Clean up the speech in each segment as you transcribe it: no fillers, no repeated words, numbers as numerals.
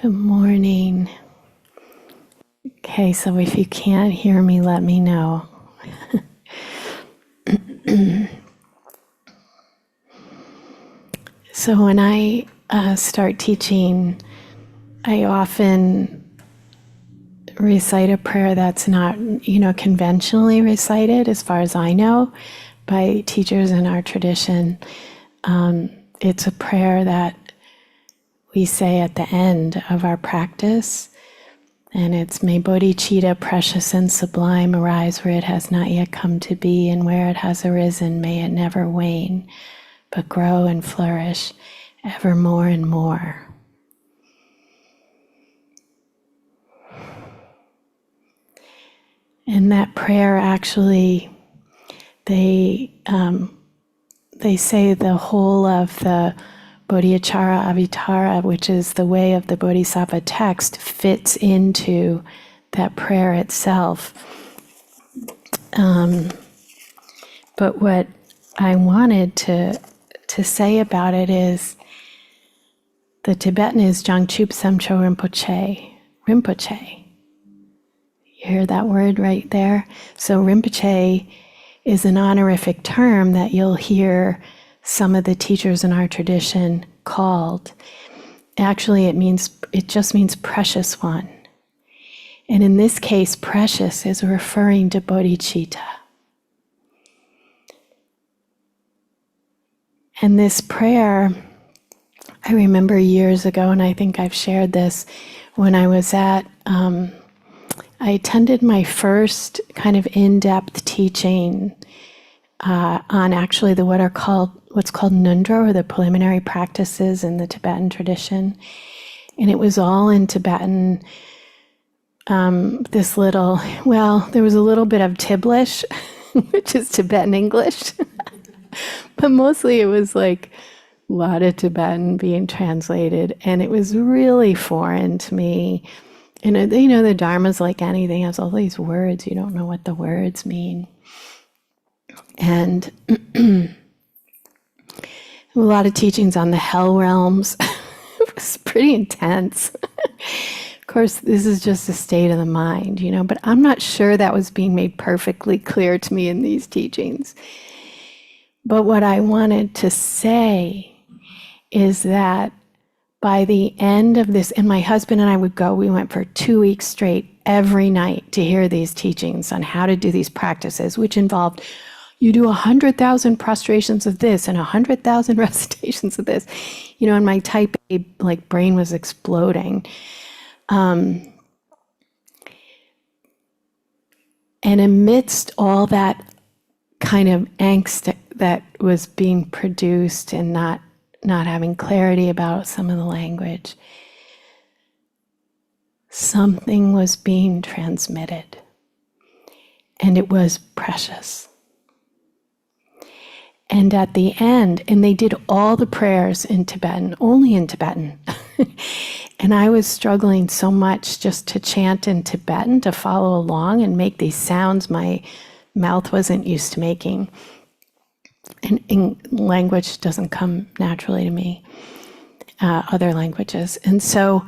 Good morning. Okay, so if you can't hear me, let me know. So when I start teaching, I often recite a prayer that's not, conventionally recited, as far as I know, by teachers in our tradition. It's a prayer that we say at the end of our practice. And it's, may bodhicitta, precious and sublime, arise where it has not yet come to be, and where it has arisen, may it never wane, but grow and flourish ever more and more. And that prayer actually, they say the whole of the Bodhicharya Avitara, which is the way of the Bodhisattva text, fits into that prayer itself. But what I wanted to say about it is, the Tibetan is Jangchup Semcho Rinpoche. Rinpoche. You hear that word right there? So Rinpoche is an honorific term that you'll hear some of the teachers in our tradition called. Actually, it just means precious one. And in this case, precious is referring to bodhicitta. And this prayer, I remember years ago, and I think I've shared this, when I was I attended my first kind of in-depth teaching on actually what's called Nundro, or the preliminary practices in the Tibetan tradition. And it was all in Tibetan. There was a little bit of Tiblish, which is Tibetan English. But mostly it was like a lot of Tibetan being translated. And it was really foreign to me. And the Dharma's like anything, has all these words. You don't know what the words mean. And a lot of teachings on the hell realms. It was pretty intense. Of course, this is just a state of the mind, but I'm not sure that was being made perfectly clear to me in these teachings. But what I wanted to say is that by the end of this, and my husband and I we went for 2 weeks straight every night to hear these teachings on how to do these practices, which involved you do 100,000 prostrations of this and 100,000 recitations of this, and my type A brain was exploding. And amidst all that kind of angst that was being produced and not having clarity about some of the language, something was being transmitted, and it was precious. And at the end, and they did all the prayers in Tibetan, only in Tibetan. And I was struggling so much just to chant in Tibetan, to follow along and make these sounds my mouth wasn't used to making. And language doesn't come naturally to me, other languages. And so,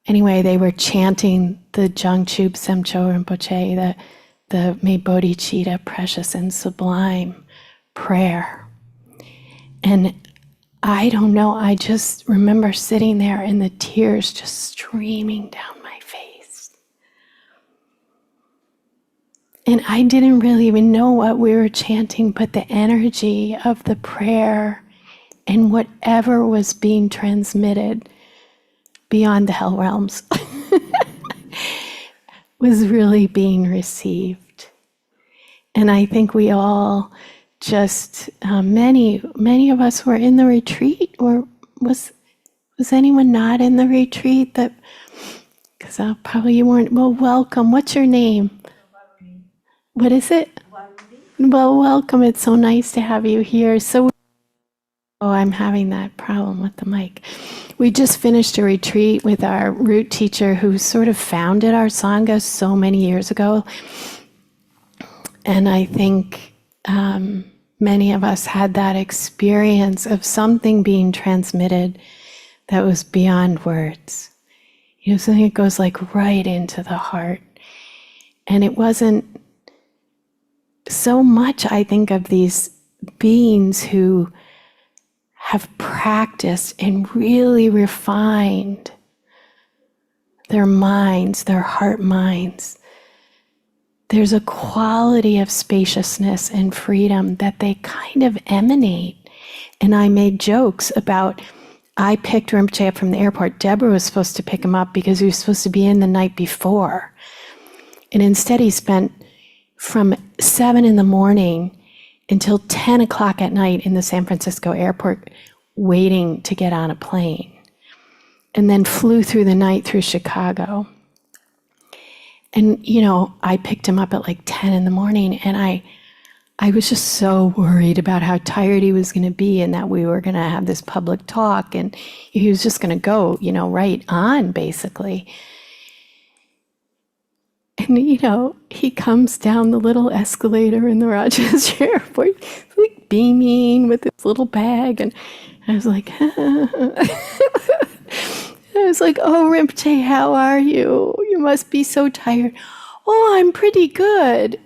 anyway, they were chanting the Jangchup Semcho Rinpoche, the May Bodhicitta, precious and sublime prayer. And I don't know, I just remember sitting there and the tears just streaming down my face. And I didn't really even know what we were chanting, but the energy of the prayer and whatever was being transmitted beyond the hell realms was really being received. And I think we all just, many of us were in the retreat, or was anyone not in the retreat? Because probably you weren't. Well, welcome. What's your name? What is it? Well, welcome. It's so nice to have you here. I'm having that problem with the mic. We just finished a retreat with our root teacher who sort of founded our Sangha so many years ago. And I think many of us had that experience of something being transmitted that was beyond words. Something that goes like right into the heart. And it wasn't so much, I think, of these beings who have practiced and really refined their minds, their heart minds. There's a quality of spaciousness and freedom that they kind of emanate. And I made jokes about, I picked Rinpoche up from the airport. Deborah was supposed to pick him up because he was supposed to be in the night before. And instead he spent from 7 a.m. until 10 o'clock at night in the San Francisco airport waiting to get on a plane. And then flew through the night through Chicago. And, I picked him up at like 10 in the morning, and I was just so worried about how tired he was going to be and that we were going to have this public talk, and he was just going to go, right on, basically. And, he comes down the little escalator in the Rochester airport, like beaming with his little bag, and I was like, oh, Rinpoche, how are you? You must be so tired. Oh, I'm pretty good.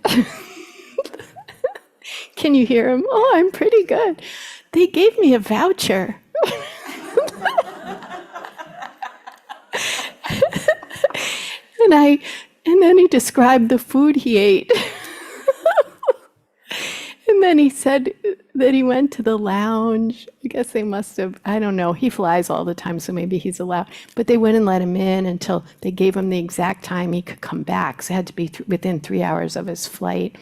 Can you hear him? Oh, I'm pretty good. They gave me a voucher. And then he described the food he ate. And then he said that he went to the lounge. I guess they must have, I don't know, he flies all the time, so maybe he's allowed. But they wouldn't let him in until they gave him the exact time he could come back. So it had to be within 3 hours of his flight.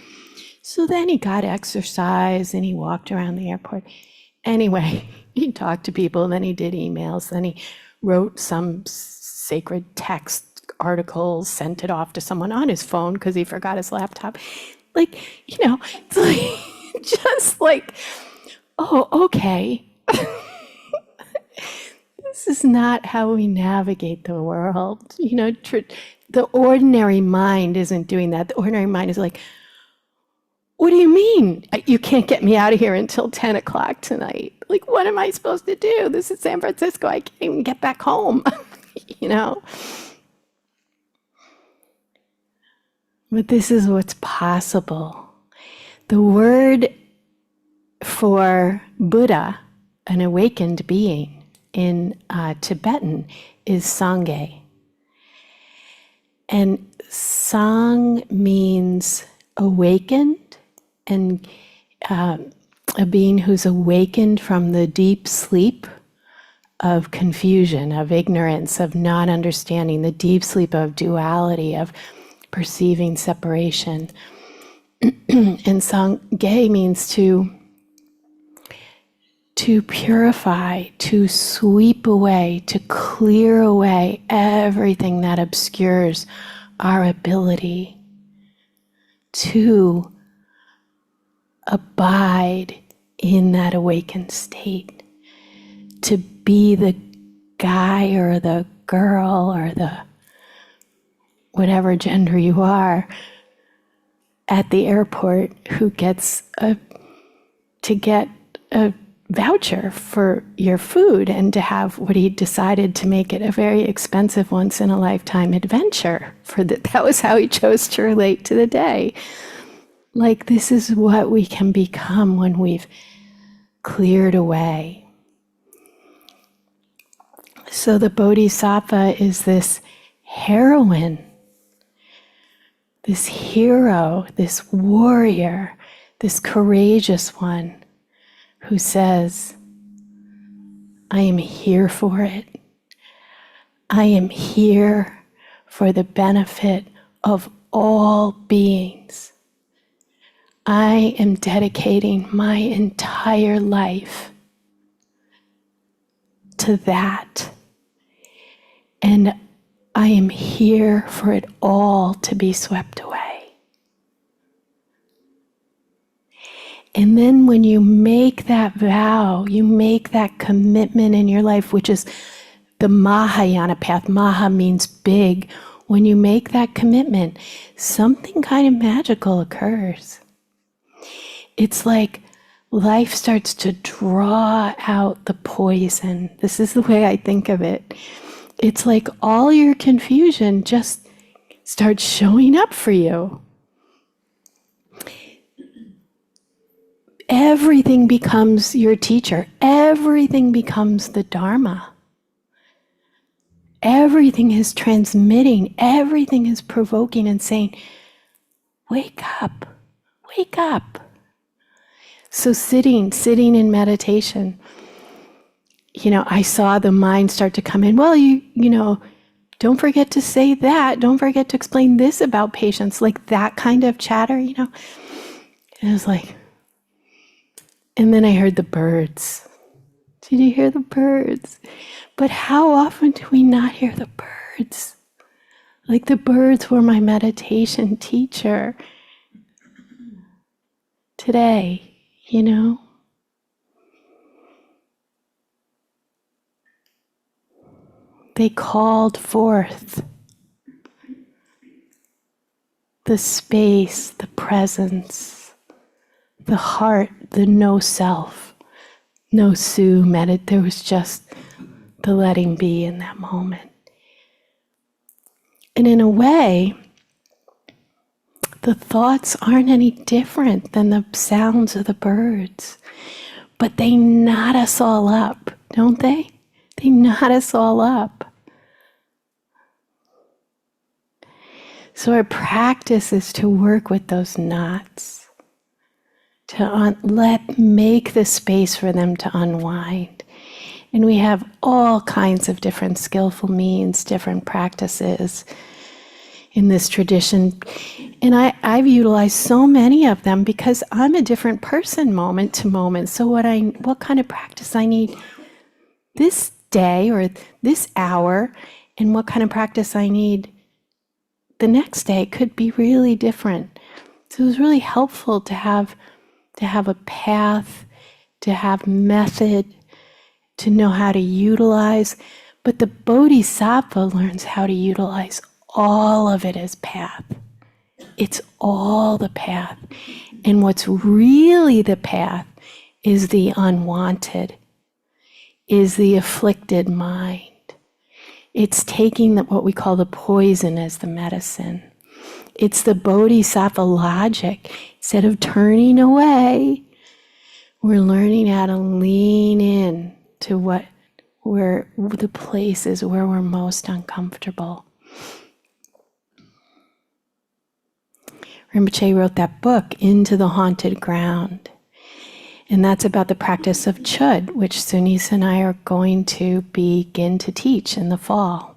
So then he got exercise and he walked around the airport. Anyway, he talked to people, and then he did emails. Then he wrote some sacred text article, sent it off to someone on his phone because he forgot his laptop. It's like, just like, oh, okay. This is not how we navigate the world. The ordinary mind isn't doing that. The ordinary mind is like, what do you mean? You can't get me out of here until 10 o'clock tonight. Like, what am I supposed to do? This is San Francisco. I can't even get back home, But this is what's possible. The word for Buddha, an awakened being, in Tibetan is Sangye. And Sang means awakened, and a being who's awakened from the deep sleep of confusion, of ignorance, of not understanding, the deep sleep of duality, of perceiving separation. And Sangye means to purify, to sweep away, to clear away everything that obscures our ability to abide in that awakened state, to be the guy or the girl or the whatever gender you are at the airport who gets to get a voucher for your food and to have what he decided to make it a very expensive once-in-a-lifetime adventure. That was how he chose to relate to the day. Like, this is what we can become when we've cleared away. So the Bodhisattva is this heroine, this hero, this warrior, this courageous one who says, I am here for it. I am here for the benefit of all beings. I am dedicating my entire life to that. And I am here for it all to be swept away. And then when you make that vow, you make that commitment in your life, which is the Mahayana path. Maha means big. When you make that commitment, something kind of magical occurs. It's like life starts to draw out the poison. This is the way I think of it. it's like all your confusion just starts showing up for you. Everything becomes your teacher. Everything becomes the Dharma. Everything is transmitting. Everything is provoking and saying, wake up, wake up. So sitting in meditation, I saw the mind start to come in. Well, you don't forget to say that. Don't forget to explain this about patience, like that kind of chatter, And it was like, and then I heard the birds. Did you hear the birds? But how often do we not hear the birds? Like the birds were my meditation teacher today, They called forth the space, the presence, the heart, the no self, no Sue there was just the letting be in that moment. And in a way, the thoughts aren't any different than the sounds of the birds, but they knot us all up, don't they? They knot us all up. So our practice is to work with those knots, to make the space for them to unwind. And we have all kinds of different skillful means, different practices in this tradition. And I've utilized so many of them because I'm a different person moment to moment. So what kind of practice I need this day or this hour, and what kind of practice I need the next day could be really different. So it was really helpful to have a path, to have method, to know how to utilize. But the Bodhisattva learns how to utilize all of it as path. It's all the path. And what's really the path is the unwanted, is the afflicted mind. It's taking what we call the poison as the medicine. It's the Bodhisattva logic. Instead of turning away, we're learning how to lean in to where the place is where we're most uncomfortable. Rinpoche wrote that book, Into the Haunted Ground. And that's about the practice of Chud, which Sunis and I are going to begin to teach in the fall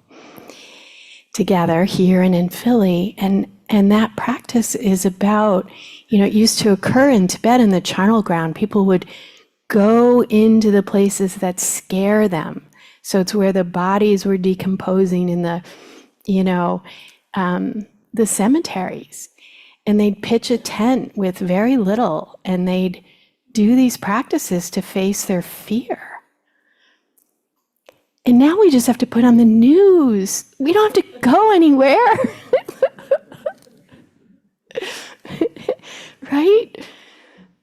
together here and in Philly. And that practice is about, it used to occur in Tibet in the charnel ground. People would go into the places that scare them. So it's where the bodies were decomposing in the cemeteries. And they'd pitch a tent with very little, and they'd do these practices to face their fear. And now we just have to put on the news. We don't have to go anywhere. Right?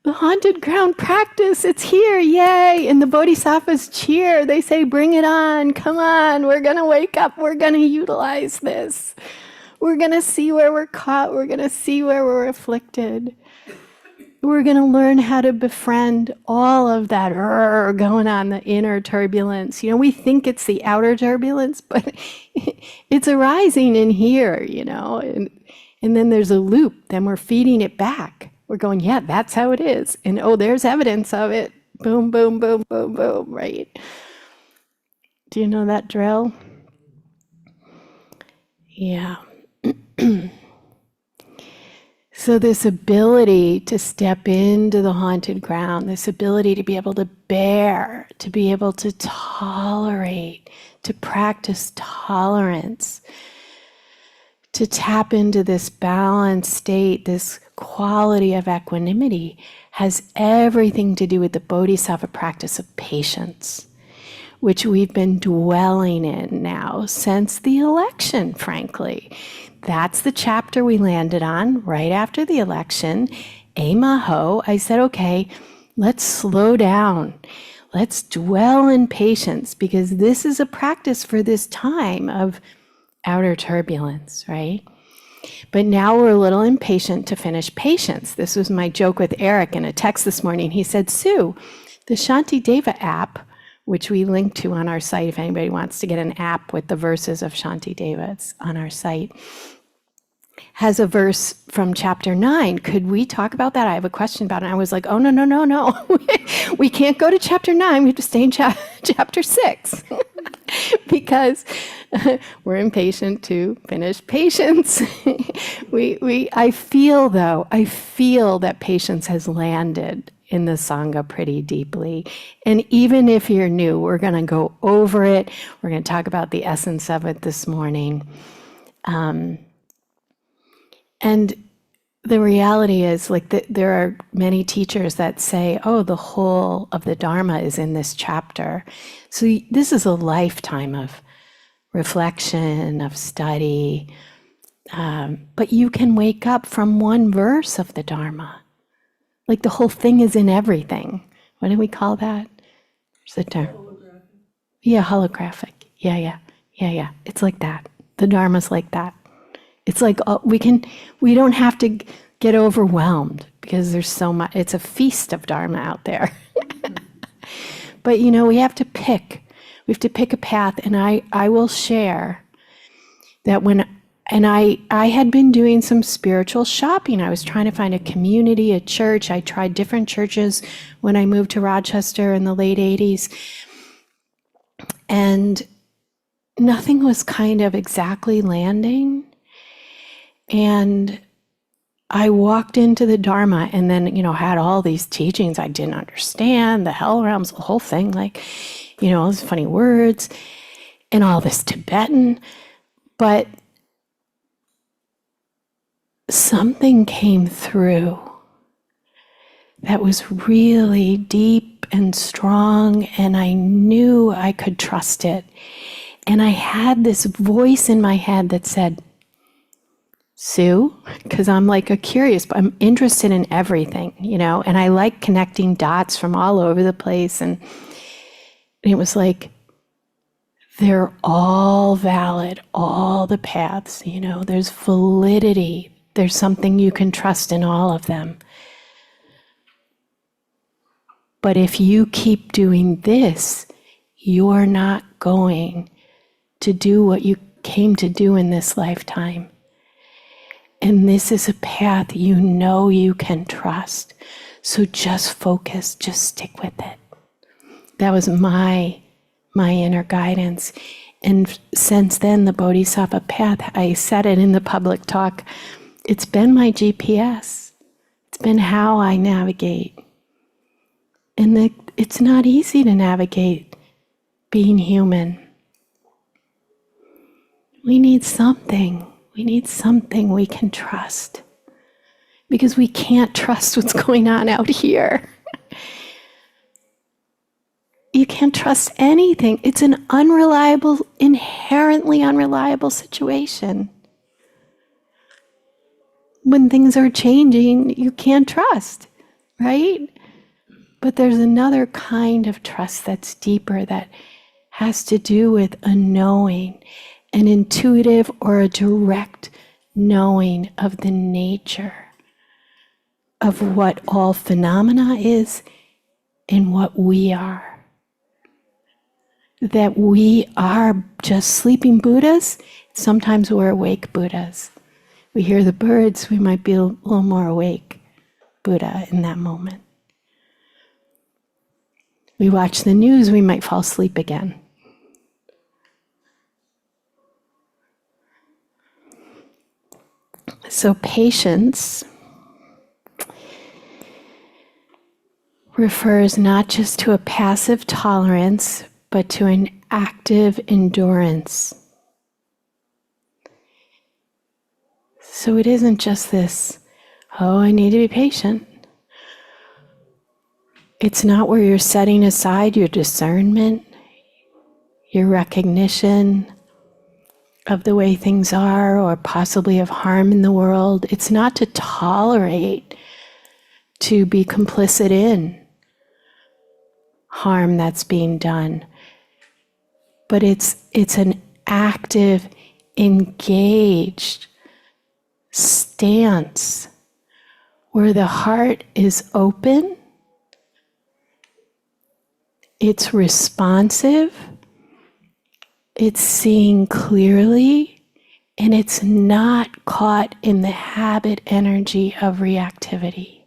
The haunted ground practice, it's here, yay. And the bodhisattvas cheer. They say, bring it on, come on, we're going to wake up, we're going to utilize this. We're going to see where we're caught, we're going to see where we're afflicted. We're going to learn how to befriend all of that going on, the inner turbulence. We think it's the outer turbulence, but it's arising in here, and then there's a loop. Then we're feeding it back. We're going, yeah, that's how it is. And there's evidence of it. Boom, boom, boom, boom, boom, right? Do you know that drill? Yeah. So this ability to step into the haunted ground, this ability to be able to bear, to be able to tolerate, to practice tolerance, to tap into this balanced state, this quality of equanimity, has everything to do with the Bodhisattva practice of patience, which we've been dwelling in now since the election, frankly. That's the chapter we landed on right after the election. Emaho, I said, okay, let's slow down. Let's dwell in patience, because this is a practice for this time of outer turbulence, right? But now we're a little impatient to finish patience. This was my joke with Eric in a text this morning. He said, Sue, the Shanti Deva app, which we link to on our site, if anybody wants to get an app with the verses of Shanti Deva, it's on our site, has a verse from chapter 9. Could we talk about that? I have a question about it. And I was like, oh, no. We can't go to chapter 9. We have to stay in chapter 6 because we're impatient to finish patience. I feel that patience has landed in the Sangha pretty deeply. And even if you're new, we're going to go over it. We're going to talk about the essence of it this morning. And the reality is, like, there are many teachers that say, oh, the whole of the Dharma is in this chapter. So this is a lifetime of reflection, of study. But you can wake up from one verse of the Dharma. Like, the whole thing is in everything. What do we call that? What's the term? Holographic. Yeah, holographic. Yeah. It's like that. The Dharma's like that. It's like we don't have to get overwhelmed because there's so much. It's a feast of Dharma out there. But we have to pick. We have to pick a path, and I will share that I had been doing some spiritual shopping. I was trying to find a community, a church. I tried different churches when I moved to Rochester in the late 80s. And nothing was kind of exactly landing. And I walked into the Dharma and then, had all these teachings I didn't understand, the hell realms, the whole thing, like, all these funny words and all this Tibetan. But something came through that was really deep and strong, and I knew I could trust it. And I had this voice in my head that said, Sue, because I'm like a curious, but I'm interested in everything, and I like connecting dots from all over the place. And it was like, they're all valid, all the paths, there's validity. There's something you can trust in all of them. But if you keep doing this, you're not going to do what you came to do in this lifetime. And this is a path you can trust. So just focus, just stick with it. That was my inner guidance. And since then, the Bodhisattva path, I said it in the public talk, it's been my GPS. It's been how I navigate. And it's not easy to navigate being human. We need something. We need something we can trust, because we can't trust what's going on out here. You can't trust anything. It's an inherently unreliable situation. When things are changing, you can't trust, right? But there's another kind of trust that's deeper, that has to do with a knowing, an intuitive or a direct knowing of the nature of what all phenomena is and what we are. That we are just sleeping Buddhas. Sometimes we're awake Buddhas. We hear the birds, we might be a little more awake Buddha in that moment. We watch the news, we might fall asleep again. So patience refers not just to a passive tolerance, but to an active endurance. So it isn't just this, I need to be patient. It's not where you're setting aside your discernment, your recognition of the way things are, or possibly of harm in the world. It's not to tolerate, to be complicit in harm that's being done. But it's an active, engaged stance where the heart is open, it's responsive, it's seeing clearly, and it's not caught in the habit energy of reactivity,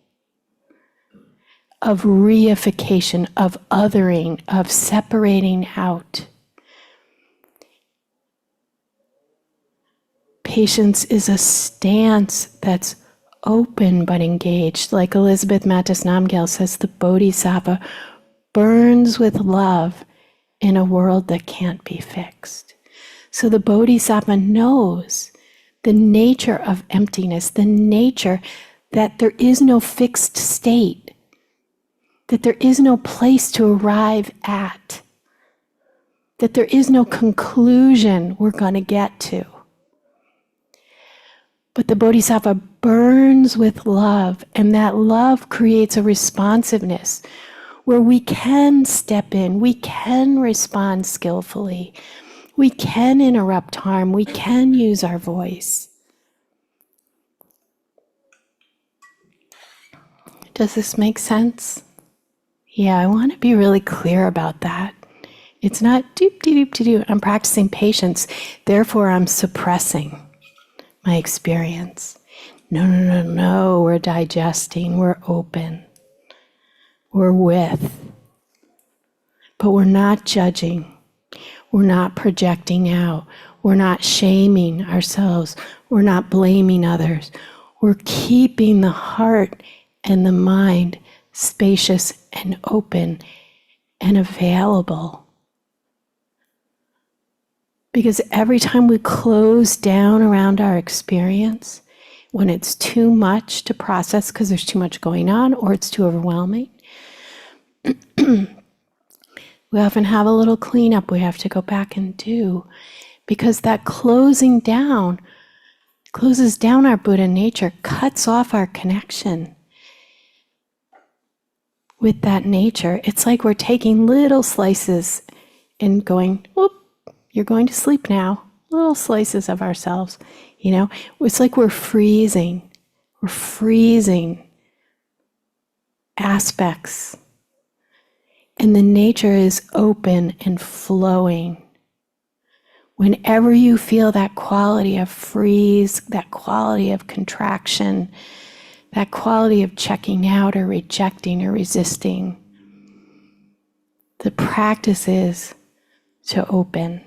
of reification, of othering, of separating out. Patience is a stance that's open but engaged. Like Elizabeth Matis Namgyal says, the Bodhisattva burns with love in a world that can't be fixed. So the Bodhisattva knows the nature of emptiness, the nature that there is no fixed state, that there is no place to arrive at, that there is no conclusion we're going to get to. But the Bodhisattva burns with love, and that love creates a responsiveness where we can step in, we can respond skillfully, we can interrupt harm, we can use our voice. Does this make sense? Yeah, I want to be really clear about that. It's not doop-de-doop-de-doo. I'm practicing patience, therefore I'm suppressing my experience. No, we're digesting, we're open, we're with, but we're not judging, we're not projecting out, we're not shaming ourselves, we're not blaming others, we're keeping the heart and the mind spacious and open and available. Because every time we close down around our experience, when it's too much to process because there's too much going on or it's too overwhelming, we often have a little cleanup we have to go back and do, because that closing down closes down our Buddha nature, cuts off our connection with that nature. It's like we're taking little slices and going, whoop, you're going to sleep now. Little slices of ourselves, you know? It's like we're freezing. We're freezing aspects. And the nature is open and flowing. Whenever you feel that quality of freeze, that quality of contraction, that quality of checking out or rejecting or resisting, the practice is to open.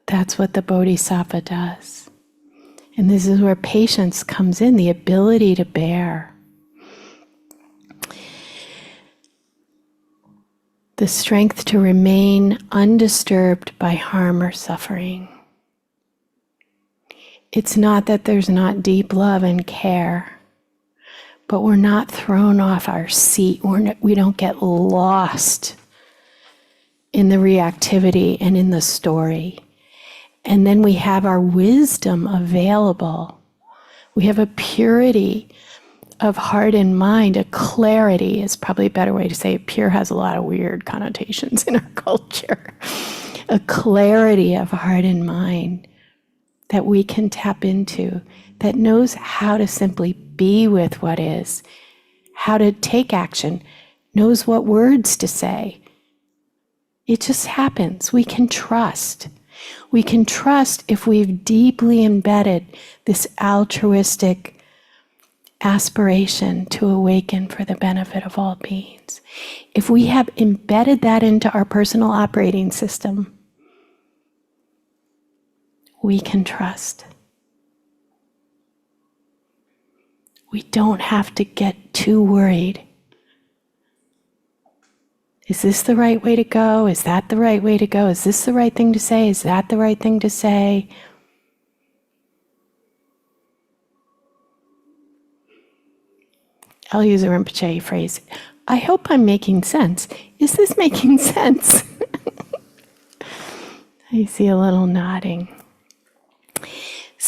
That's what the Bodhisattva does. And this is where patience comes in, the ability to bear. The strength to remain undisturbed by harm or suffering. It's not that there's not deep love and care, but we're not thrown off our seat. We don't get lost in the reactivity and in the story. And then we have our wisdom available. We have a purity of heart and mind, a clarity is probably a better way to say it. Pure has a lot of weird connotations in our culture. A clarity of heart and mind that we can tap into, that knows how to simply be with what is, how to take action, knows what words to say. It just happens. We can trust. We can trust if we've deeply embedded this altruistic aspiration to awaken for the benefit of all beings. If we have embedded that into our personal operating system, we can trust. We don't have to get too worried. Is this the right way to go? Is that the right way to go? Is this the right thing to say? Is that the right thing to say? I'll use a Rinpoche phrase. I hope I'm making sense. Is this making sense? I see a little nodding.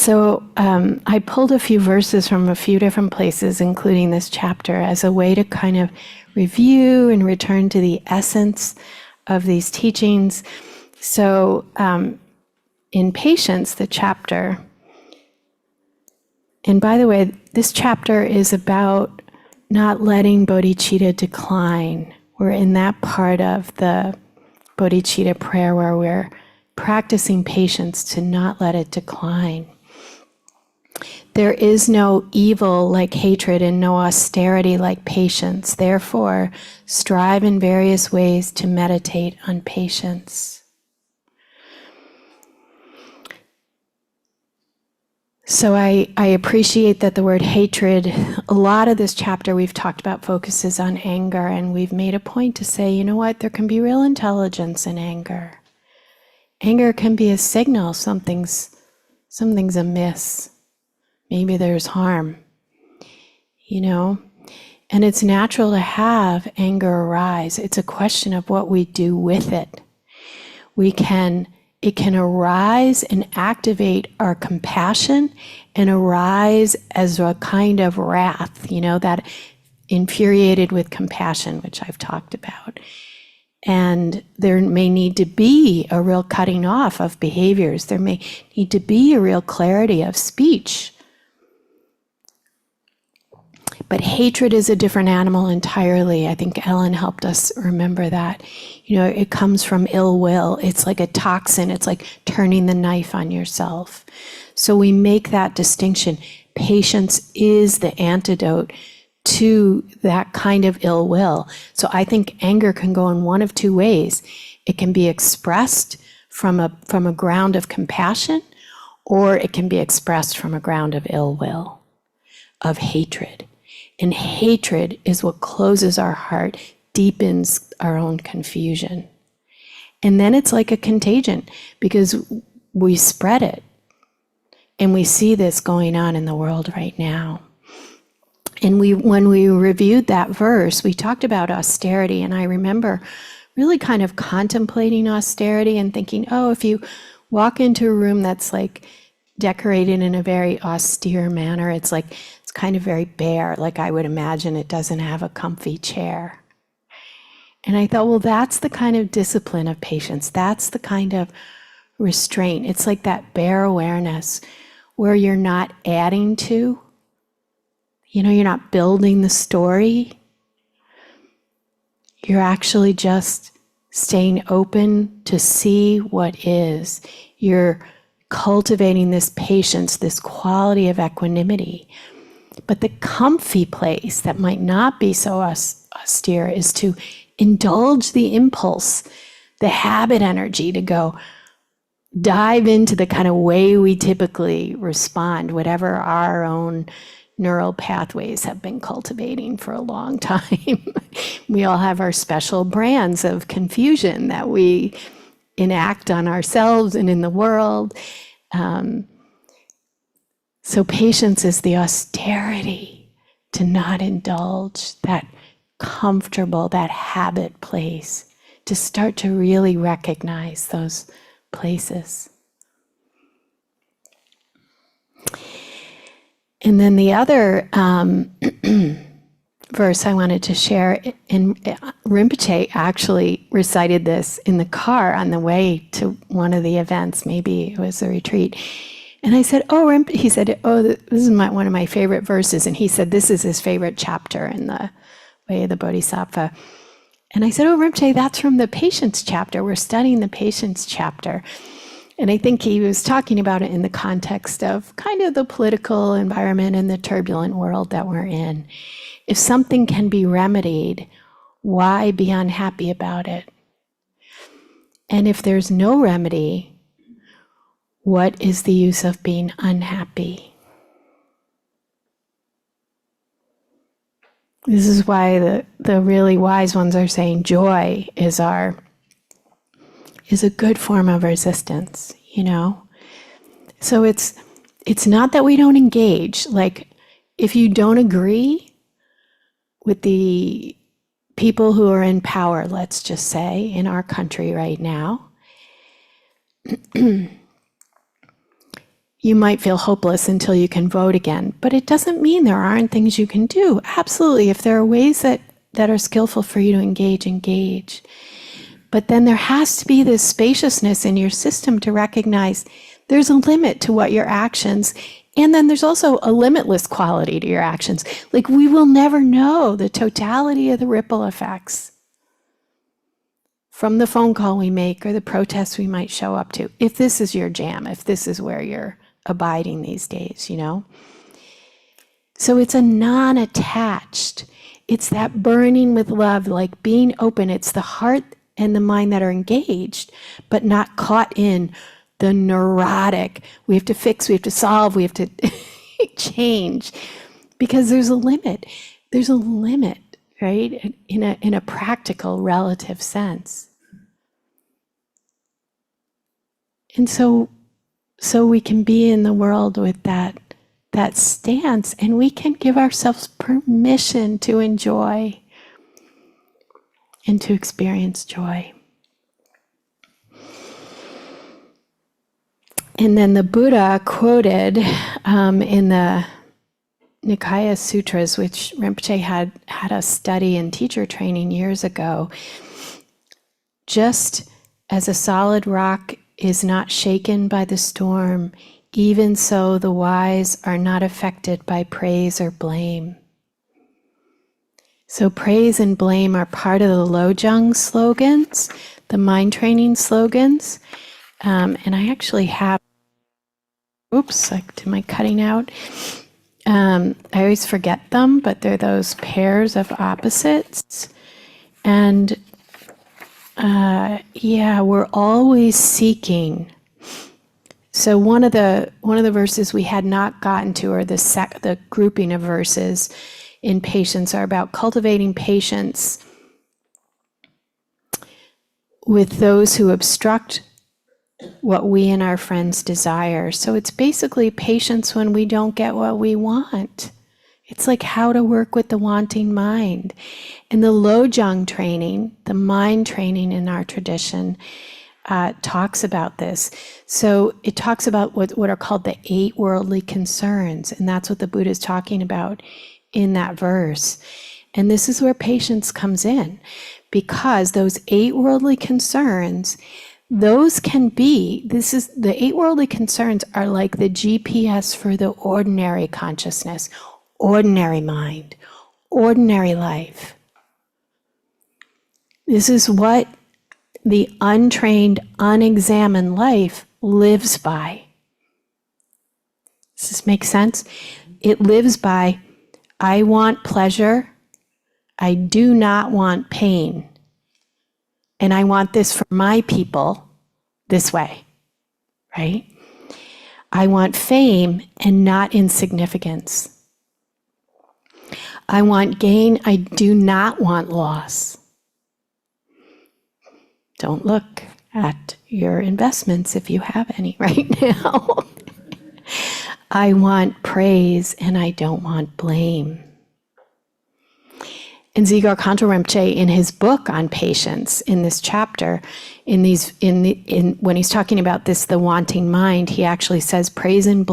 So I pulled a few verses from a few different places, including this chapter, as a way to kind of review and return to the essence of these teachings. So in Patience, the chapter, and by the way, this chapter is about not letting bodhicitta decline. We're in that part of the bodhicitta prayer where we're practicing patience to not let it decline. There is no evil like hatred and no austerity like patience. Therefore, strive in various ways to meditate on patience. So I appreciate that the word hatred, a lot of this chapter we've talked about focuses on anger, and we've made a point to say, you know what, there can be real intelligence in anger. Anger can be a signal something's amiss. Maybe there's harm, you know? And it's natural to have anger arise. It's a question of what we do with it. It can arise and activate our compassion and arise as a kind of wrath, you know, that infuriated with compassion, which I've talked about. And there may need to be a real cutting off of behaviors. There may need to be a real clarity of speech. But hatred is a different animal entirely. I think Ellen helped us remember that. You know, it comes from ill will. It's like a toxin. It's like turning the knife on yourself. So we make that distinction. Patience is the antidote to that kind of ill will. So I think anger can go in one of two ways. It can be expressed from a ground of compassion, or it can be expressed from a ground of ill will, of hatred. And hatred is what closes our heart, deepens our own confusion. And then it's like a contagion because we spread it. And we see this going on in the world right now. And when we reviewed that verse, we talked about austerity. And I remember really kind of contemplating austerity and thinking, oh, if you walk into a room that's like decorated in a very austere manner, it's kind of very bare, like I would imagine it doesn't have a comfy chair. And I thought, well, that's the kind of discipline of patience. That's the kind of restraint. It's like that bare awareness where you're not adding to, you know, you're not building the story. You're actually just staying open to see what is. You're cultivating this patience, this quality of equanimity. But the comfy place that might not be so austere is to indulge the impulse, the habit energy to go dive into the kind of way we typically respond, whatever our own neural pathways have been cultivating for a long time. We all have our special brands of confusion that we enact on ourselves and in the world. So patience is the austerity to not indulge that comfortable, that habit place, to start to really recognize those places. And then the other verse I wanted to share, and Rinpoche actually recited this in the car on the way to one of the events, maybe it was a retreat. And I said, he said, this is one of my favorite verses. And he said, this is his favorite chapter in the Way of the Bodhisattva. And I said, Rinpoche, that's from the Patience chapter. We're studying the Patience chapter. And I think he was talking about it in the context of kind of the political environment and the turbulent world that we're in. If something can be remedied, why be unhappy about it? And if there's no remedy, what is the use of being unhappy? This is why the really wise ones are saying joy is a good form of resistance, you know? So it's not that we don't engage. Like, if you don't agree with the people who are in power, let's just say, in our country right now, you might feel hopeless until you can vote again. But it doesn't mean there aren't things you can do. Absolutely. If there are ways that are skillful for you to engage. But then there has to be this spaciousness in your system to recognize there's a limit to what your actions, and then there's also a limitless quality to your actions. Like, we will never know the totality of the ripple effects from the phone call we make or the protests we might show up to, if this is your jam, if this is where you're abiding these days, you know? So it's a non-attached, it's that burning with love, like being open. It's the heart and the mind that are engaged, but not caught in the neurotic, we have to fix, we have to solve, we have to change, because there's a limit. There's a limit, right? In a practical, relative sense. And so we can be in the world with that stance, and we can give ourselves permission to enjoy and to experience joy. And then the Buddha quoted in the Nikaya Sutras, which Rinpoche had us study in teacher training years ago, just as a solid rock is not shaken by the storm, even so the wise are not affected by praise or blame. So praise and blame are part of the Lojong slogans, the mind training slogans. And I actually have, am I cutting out? I always forget them, but they're those pairs of opposites. And we're always seeking. So one of the verses we had not gotten to, or the grouping of verses in patience, are about cultivating patience with those who obstruct what we and our friends desire. So it's basically patience when we don't get what we want. It's like how to work with the wanting mind. And the Lojong training, the mind training in our tradition, talks about this. So it talks about what are called the 8 worldly concerns. And that's what the Buddha is talking about in that verse. And this is where patience comes in, because those 8 worldly concerns, those can be, the 8 worldly concerns are like the GPS for the ordinary consciousness, ordinary mind, ordinary life. This is what the untrained, unexamined life lives by. Does this make sense? It lives by, I want pleasure, I do not want pain, and I want this for my people this way, right? I want fame and not insignificance. I want gain, I do not want loss. Don't look at your investments if you have any right now. I want praise and I don't want blame. And Dzigar Khanto Rinpoche, in his book on patience, in this chapter, when he's talking about this, the wanting mind, he actually says, praise and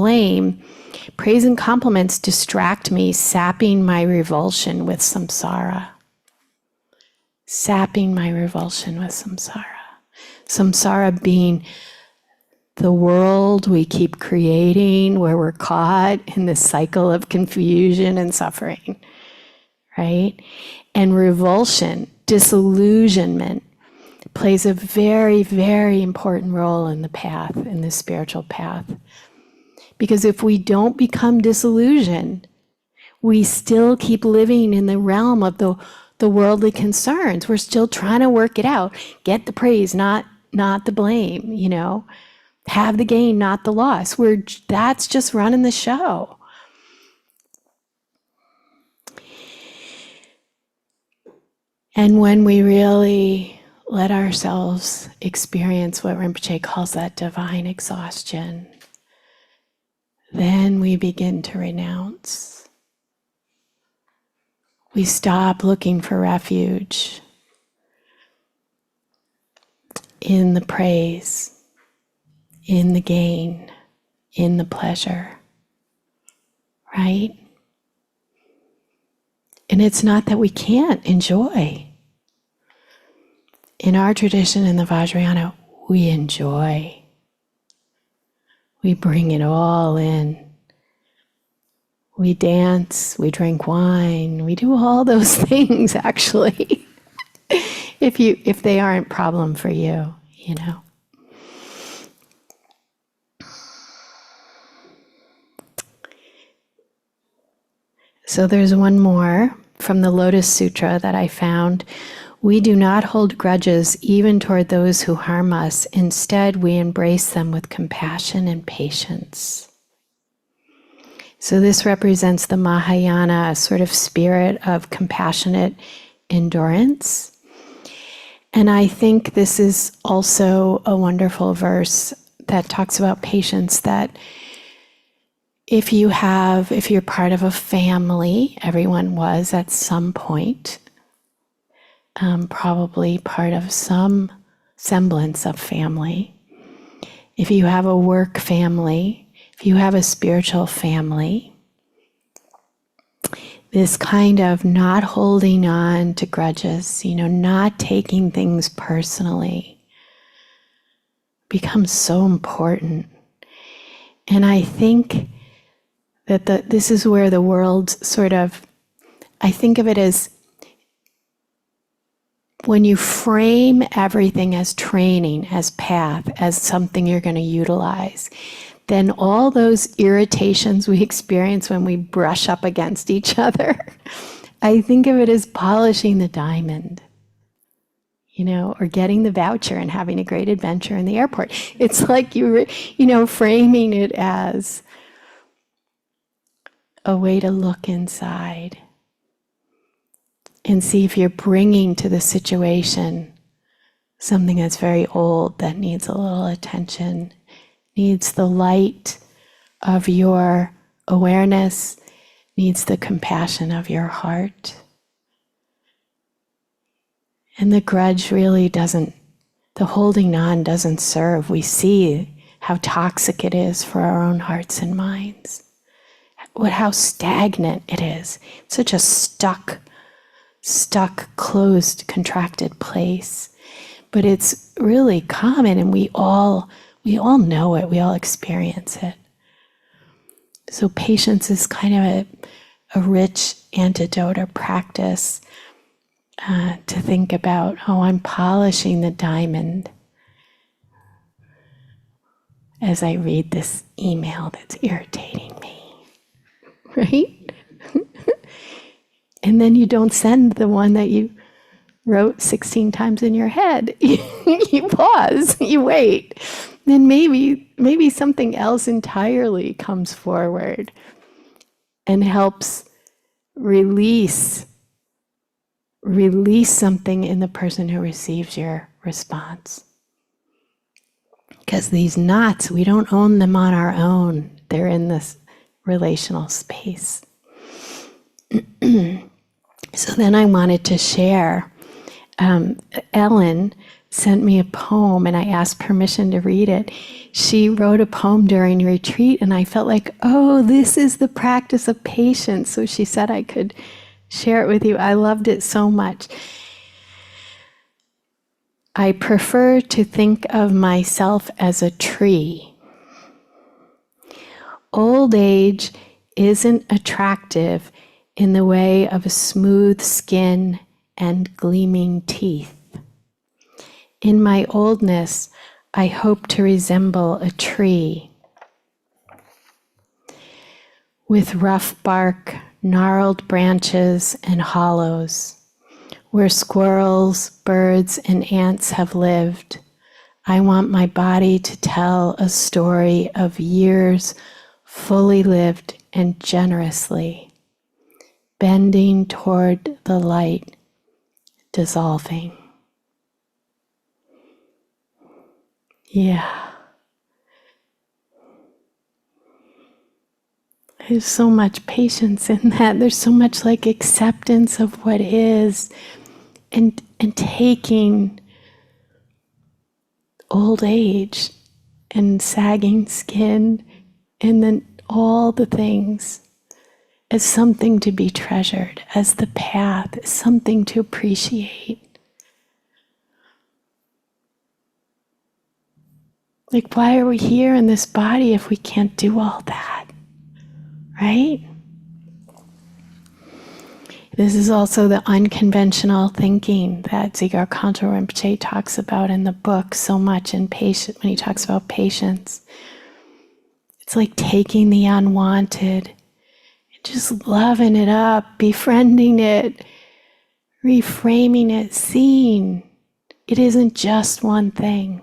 compliments distract me, sapping my revulsion with samsara. Sapping my revulsion with samsara. Samsara being the world we keep creating, where we're caught in this cycle of confusion and suffering. Right? And revulsion, disillusionment, plays a very, very important role in the path, in the spiritual path. Because if we don't become disillusioned, we still keep living in the realm of the worldly concerns. We're still trying to work it out. Get the praise, not the blame, you know. Have the gain, not the loss. That's just running the show. And when we really let ourselves experience what Rinpoche calls that divine exhaustion, then we begin to renounce. We stop looking for refuge in the praise, in the gain, in the pleasure, right? And it's not that we can't enjoy. In our tradition, in the Vajrayana, we enjoy. We bring it all in. We dance, we drink wine, we do all those things, actually, if they aren't a problem for you, you know. So there's one more from the Lotus Sutra that I found. We do not hold grudges even toward those who harm us. Instead, we embrace them with compassion and patience. So this represents the Mahayana, a sort of spirit of compassionate endurance. And I think this is also a wonderful verse that talks about patience, that if you're part of a family, everyone was at some point, probably part of some semblance of family. If you have a work family, if you have a spiritual family, this kind of not holding on to grudges, not taking things personally becomes so important. And I think that this is where the world I think of it as when you frame everything as training, as path, as something you're going to utilize, then all those irritations we experience when we brush up against each other, I think of it as polishing the diamond, or getting the voucher and having a great adventure in the airport. It's like framing it as a way to look inside and see if you're bringing to the situation something that's very old that needs a little attention, needs the light of your awareness, needs the compassion of your heart. And the grudge really the holding on doesn't serve. We see how toxic it is for our own hearts and minds. How stagnant it is. Such a stuck, closed, contracted place. But it's really common, and we all know it, we all experience it. So patience is kind of a rich antidote or practice to think about, I'm polishing the diamond as I read this email that's irritating me. Right? And then you don't send the one that you wrote 16 times in your head. You pause, you wait. Then maybe something else entirely comes forward and helps release something in the person who receives your response. Because these knots, we don't own them on our own. They're in this relational space. So then I wanted to share. Ellen sent me a poem and I asked permission to read it. She wrote a poem during retreat and I felt like, this is the practice of patience. So she said I could share it with you. I loved it so much. I prefer to think of myself as a tree. Old age isn't attractive in the way of a smooth skin and gleaming teeth. In my oldness, I hope to resemble a tree with rough bark, gnarled branches, and hollows. Where squirrels, birds, and ants have lived, I want my body to tell a story of years fully lived and generously, bending toward the light, dissolving. Yeah. There's so much patience in that. There's so much acceptance of what is, and taking old age and sagging skin And then all the things as something to be treasured, as the path, as something to appreciate. Like, why are we here in this body if we can't do all that? Right? This is also the unconventional thinking that Dzigar Khanto Rinpoche talks about in the book so much in when he talks about patience. It's like taking the unwanted and just loving it up, befriending it, reframing it, seeing it isn't just one thing.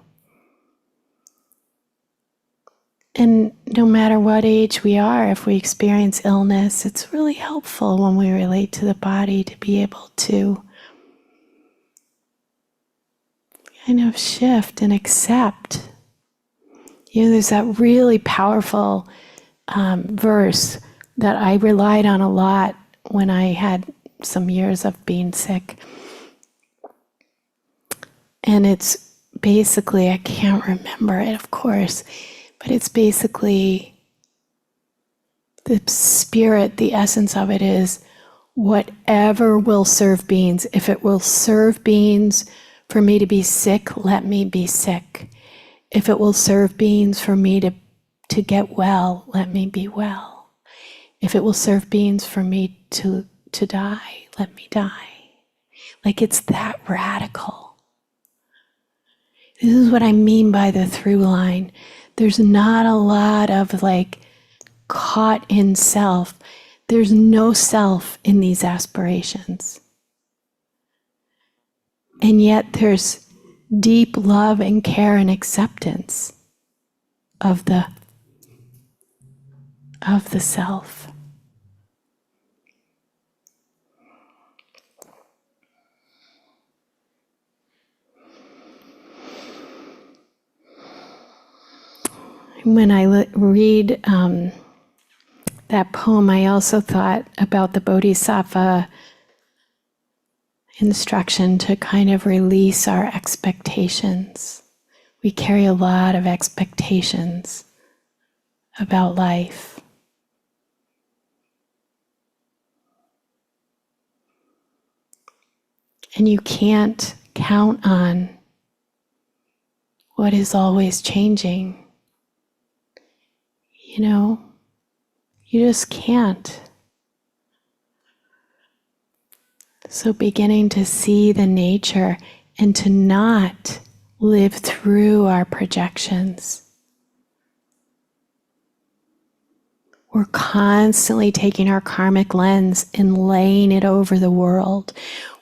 And no matter what age we are, if we experience illness, it's really helpful when we relate to the body to be able to kind of shift and accept. You know, there's that really powerful verse that I relied on a lot when I had some years of being sick. And it's basically, I can't remember it, of course, but it's basically the spirit, the essence of it is, whatever will serve beings. If it will serve beings for me to be sick, let me be sick. If it will serve beings for me to get well, let me be well. If it will serve beings for me to die, let me die. Like, it's that radical. This is what I mean by the through line. There's not a lot of like caught in self. There's no self in these aspirations. And yet there's deep love and care and acceptance of the self. When I read that poem, I also thought about the Bodhisattva instruction to kind of release our expectations. We carry a lot of expectations about life. And you can't count on what is always changing. You know, you just can't. So beginning to see the nature and to not live through our projections. We're constantly taking our karmic lens and laying it over the world.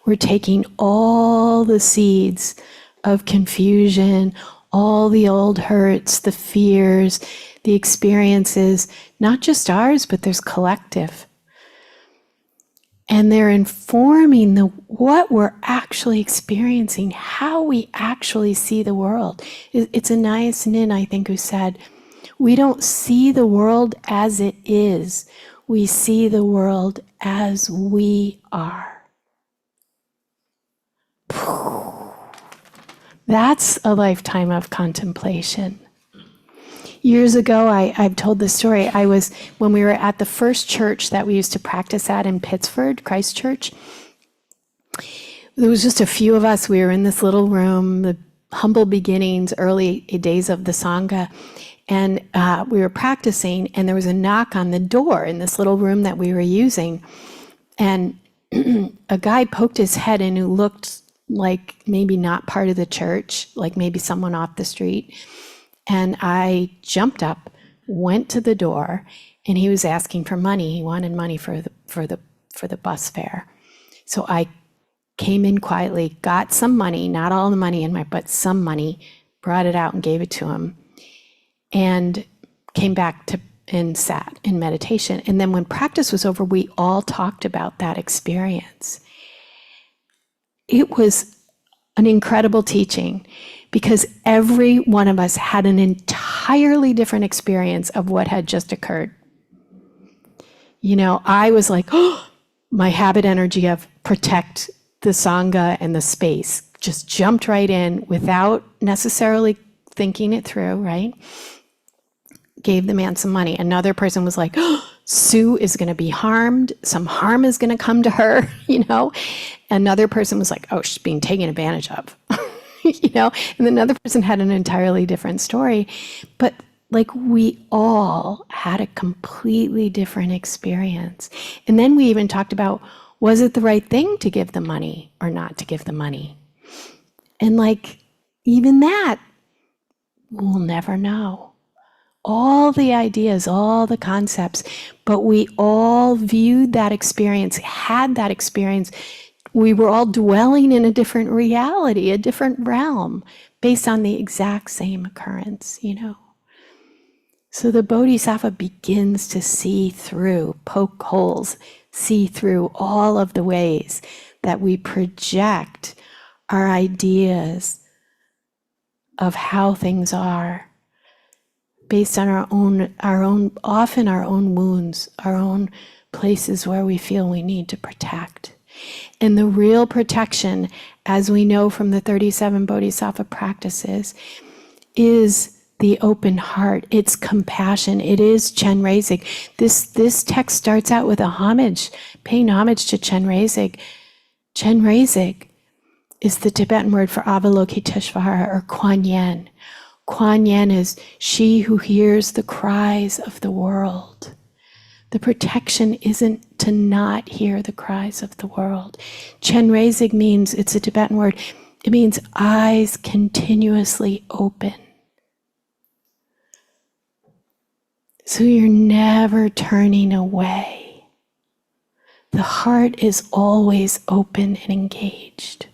We're taking all the seeds of confusion, all the old hurts, the fears, the experiences, not just ours, but there's collective. And they're informing what we're actually experiencing, how we actually see the world. It's Anais Nin, I think, who said, we don't see the world as it is. We see the world as we are. That's a lifetime of contemplation. Years ago, I've told this story. When we were at the first church that we used to practice at in Pittsford, Christ Church, there was just a few of us. We were in this little room, the humble beginnings, early days of the Sangha, and we were practicing, and there was a knock on the door in this little room that we were using, and a guy poked his head in who looked like maybe not part of the church, like maybe someone off the street. And I jumped up, went to the door, and he was asking for money. He wanted money for the bus fare. So I came in quietly, got some money, not all the money but some money, brought it out and gave it to him, and came back and sat in meditation. And then when practice was over, we all talked about that experience. It was an incredible teaching, because every one of us had an entirely different experience of what had just occurred. You know, I was like, oh, my habit energy of protect the Sangha and the space just jumped right in without necessarily thinking it through, right? gave the man some money. Another person was like, oh, Sue is going to be harmed. Some harm is going to come to her, you know. Another person was like, oh, she's being taken advantage of, you know. And another person had an entirely different story. But like we all had a completely different experience. And then we even talked about, was it the right thing to give the money or not to give the money? And like, even that, we'll never know. All the ideas, all the concepts, but we all viewed that experience, had that experience. We were all dwelling in a different reality, a different realm, based on the exact same occurrence, you know. So the Bodhisattva begins to see through, poke holes, see through all of the ways that we project our ideas of how things are, based on often our own wounds, our own places where we feel we need to protect. And the real protection, as we know from the 37 Bodhisattva practices, is the open heart. It's compassion. It is Chenrezig. This text starts out with a homage, paying homage to Chenrezig. Chenrezig is the Tibetan word for Avalokiteshvara or Kuan Yin. Kuan Yin is she who hears the cries of the world. The protection isn't to not hear the cries of the world. Chenrezig means, it's a Tibetan word, it means eyes continuously open. So you're never turning away. The heart is always open and engaged.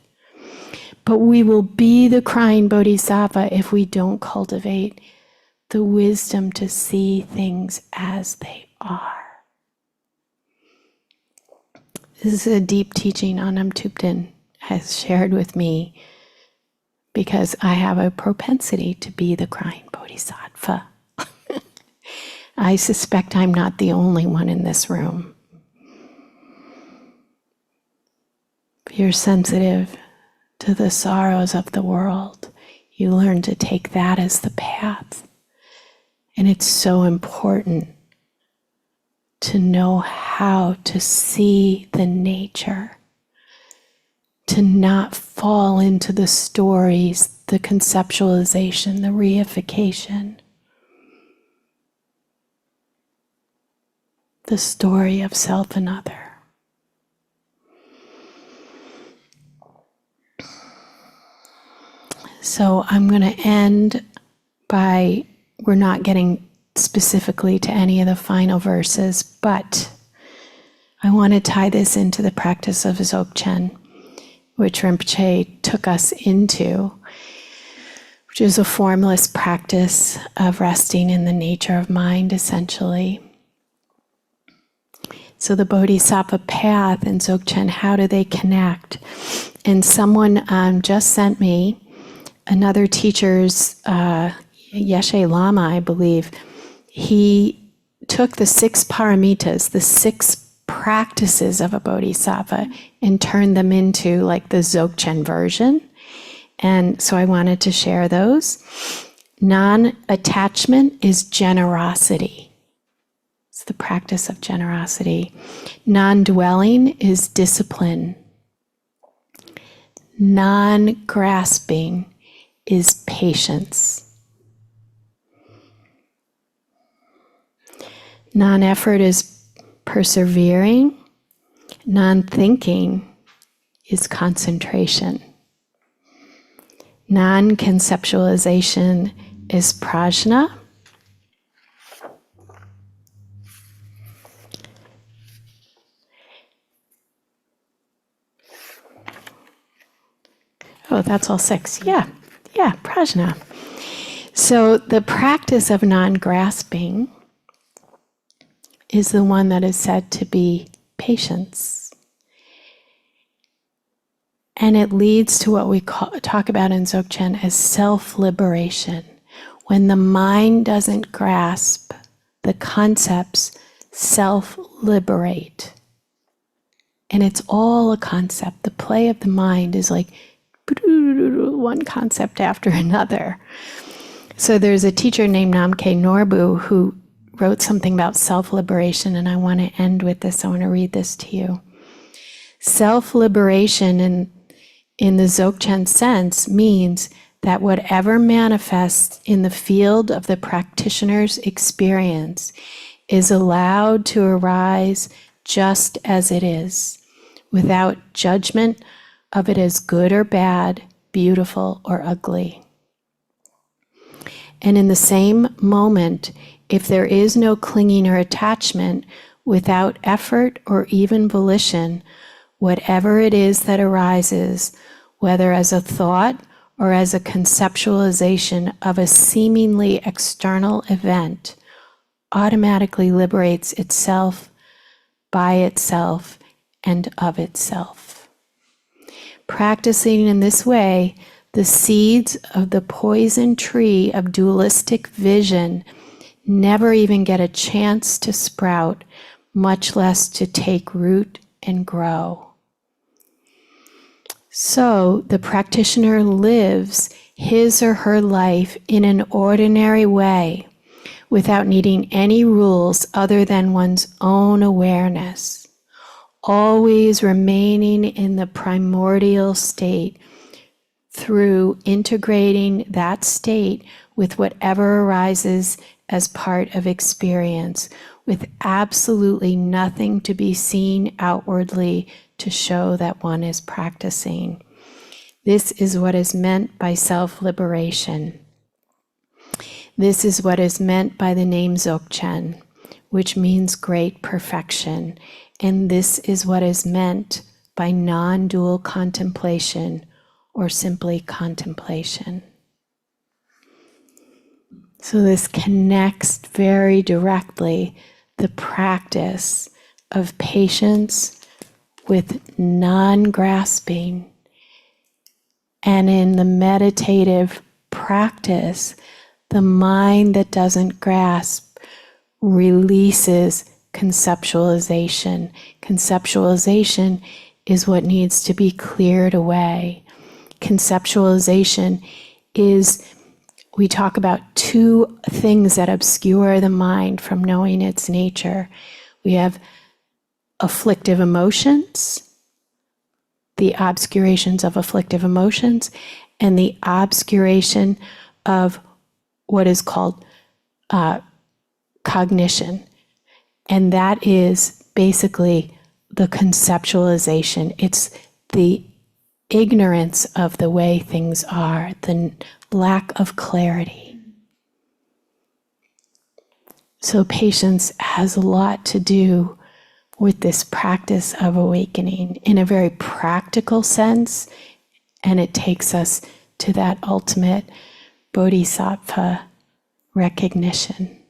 But we will be the crying bodhisattva if we don't cultivate the wisdom to see things as they are. This is a deep teaching Anam Thupten has shared with me because I have a propensity to be the crying bodhisattva. I suspect I'm not the only one in this room. If you're sensitive to the sorrows of the world, you learn to take that as the path. And it's so important to know how to see the nature, to not fall into the stories, the conceptualization, the reification, the story of self and other. So I'm going to end by, we're not getting specifically to any of the final verses, but I want to tie this into the practice of Dzogchen, which Rinpoche took us into, which is a formless practice of resting in the nature of mind, essentially. So the Bodhisattva path and Dzogchen, how do they connect? And someone just sent me another teacher's, Yeshe Lama, I believe. He took the 6 paramitas, the 6 practices of a bodhisattva, and turned them into like the Dzogchen version. And so I wanted to share those. Non-attachment is generosity. It's the practice of generosity. Non-dwelling is discipline. Non-grasping is patience. Non-effort is persevering. Non-thinking is concentration. Non-conceptualization is prajna. Oh, that's all 6. Yeah, prajna. So the practice of non-grasping is the one that is said to be patience. And it leads to what we talk about in Dzogchen as self-liberation. When the mind doesn't grasp the concepts, self-liberate. And it's all a concept. The play of the mind is like one concept after another. So there's a teacher named Namke Norbu who wrote something about self-liberation, and I want to end with this. I want to read this to you. Self-liberation in the Dzogchen sense means that whatever manifests in the field of the practitioner's experience is allowed to arise just as it is, without judgment of it as good or bad, beautiful or ugly. And in the same moment, if there is no clinging or attachment, without effort or even volition, whatever it is that arises, whether as a thought or as a conceptualization of a seemingly external event, automatically liberates itself, by itself, and of itself. Practicing in this way, the seeds of the poison tree of dualistic vision never even get a chance to sprout, much less to take root and grow. So the practitioner lives his or her life in an ordinary way, without needing any rules other than one's own awareness, always remaining in the primordial state through integrating that state with whatever arises as part of experience, with absolutely nothing to be seen outwardly to show that one is practicing. This is what is meant by self-liberation. This is what is meant by the name Dzogchen, which means great perfection. And this is what is meant by non-dual contemplation, or simply contemplation. So this connects very directly the practice of patience with non-grasping. And in the meditative practice, the mind that doesn't grasp releases conceptualization. Conceptualization is what needs to be cleared away. Conceptualization is, we talk about two things that obscure the mind from knowing its nature. We have afflictive emotions, the obscurations of afflictive emotions, and the obscuration of what is called cognition. And that is basically the conceptualization. It's the ignorance of the way things are, the lack of clarity. So patience has a lot to do with this practice of awakening in a very practical sense, and it takes us to that ultimate Bodhisattva recognition.